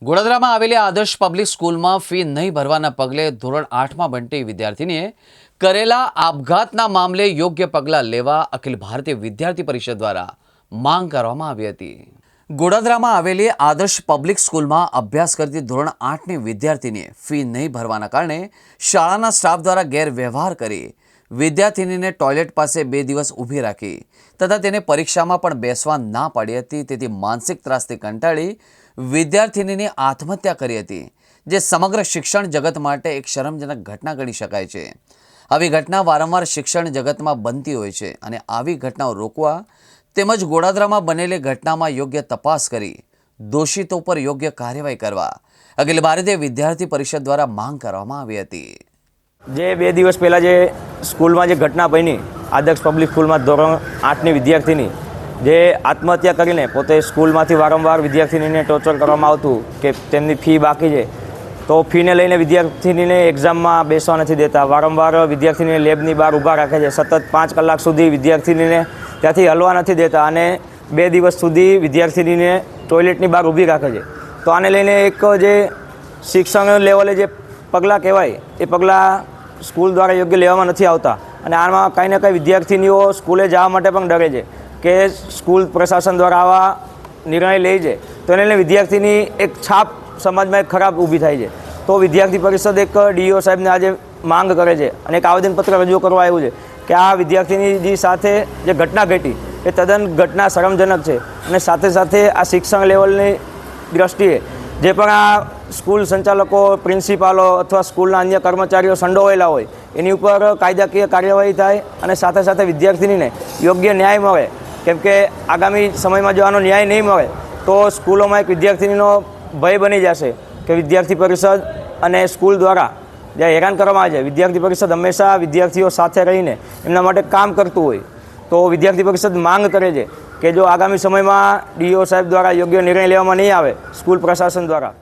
ગોડાદરામાં આવેલી આદર્શ પબ્લિક સ્કૂલમાં ફી નહીં ભરવાના પગલે ધોરણ 8માં ભણતી વિદ્યાર્થીનીએ કરેલા આપઘાતના મામલે યોગ્ય પગલાં લેવા અખિલ ભારતીય વિદ્યાર્થી પરિષદ દ્વારા માંગ કરવામાં આવી હતી। ગોડાદરામાં આવેલી આદર્શ પબ્લિક સ્કૂલમાં અભ્યાસ કરતી ધોરણ 8ની વિદ્યાર્થીનીએ ફી નહીં ભરવાના કારણે શાળાના સ્ટાફ દ્વારા ગેરવ્યવહાર કરી વિદ્યાર્થીનીને ટોયલેટ પાસે 2 દિવસ ઊભી રાખી તથા તેને પરીક્ષામાં પણ બેસવા ના પાડી હતી। તેથી માનસિક ત્રાસથી કંટાળી વિદ્યાર્થીનીની આત્મહત્યા કરી હતી, જે સમગ્ર શિક્ષણ જગત માટે એક શરમજનક ઘટના ગણી શકાય છે। આવી ઘટના વારંવાર શિક્ષણ જગતમાં બનતી હોય છે અને આવી ઘટનાઓ રોકવા તેમજ ગોડાદરામાં બનેલી ઘટનામાં યોગ્ય તપાસ કરી દોષિતો પર યોગ્ય કાર્યવાહી કરવા અખિલ ભારતીય વિદ્યાર્થી પરિષદ દ્વારા માંગ કરવામાં આવી હતી। જે 2 દિવસ પહેલાં જે સ્કૂલમાં જે ઘટના બની, આદર્શ પબ્લિક સ્કૂલમાં ધોરણ 8ની વિદ્યાર્થીની જે આત્મહત્યા કરીને પોતે સ્કૂલમાંથી વારંવાર વિદ્યાર્થીનીને ટોર્ચર કરવામાં આવતું કે તેમની ફી બાકી છે, તો ફીને લઈને વિદ્યાર્થીનીને એક્ઝામમાં બેસવા નથી દેતા, વારંવાર વિદ્યાર્થીનીને લેબની બહાર ઊભા રાખે છે, સતત 5 કલાક સુધી વિદ્યાર્થીનીને ત્યાંથી હલવા નથી દેતા અને 2 દિવસ સુધી વિદ્યાર્થીનીને ટોયલેટની બહાર ઊભી રાખે છે। તો આને લઈને એક જે શિક્ષણ લેવલે જે પગલાં કહેવાય એ પગલાં સ્કૂલ દ્વારા યોગ્ય લેવામાં નથી આવતા અને આમાં કાંઈ ને કાંઈ વિદ્યાર્થીનીઓ સ્કૂલે જવા માટે પણ ડરે છે કે સ્કૂલ પ્રશાસન દ્વારા આવા નિર્ણય લે છે તો એને લઈને વિદ્યાર્થીની એક છાપ સમાજમાં એક ખરાબ ઊભી થાય છે। તો વિદ્યાર્થી પરિષદ એક ડીઓ સાહેબને આજે માંગ કરે છે અને એક આવેદનપત્ર રજૂ કરવા આવ્યું છે કે આ વિદ્યાર્થીની સાથે જે ઘટના ઘટી એ તદ્દન ઘટના શરમજનક છે અને સાથે સાથે આ શિક્ષણ લેવલની દ્રષ્ટિએ જે પણ આ સ્કૂલ સંચાલકો, પ્રિન્સિપાલો અથવા સ્કૂલના અન્ય કર્મચારીઓ સંડોવાયેલા હોય એની ઉપર કાયદાકીય કાર્યવાહી થાય અને સાથે સાથે વિદ્યાર્થીનીને યોગ્ય ન્યાય મળે, કેમ કે આગામી સમયમાં જો આનો ન્યાય નહીં મળે તો સ્કૂલોમાં એક વિદ્યાર્થીનીનો ભય બની જશે કે વિદ્યાર્થી પરિષદ અને સ્કૂલ દ્વારા જે હેરાન કરવામાં આવે છે, વિદ્યાર્થી પરિષદ હંમેશા વિદ્યાર્થીઓ સાથે રહીને એમના માટે કામ કરતું હોય, તો વિદ્યાર્થી પરિષદ માંગ કરે છે કે જો આગામી સમયમાં ડીઓ સાહેબ દ્વારા યોગ્ય નિર્ણય લેવામાં નહીં આવે સ્કૂલ પ્રશાસન દ્વારા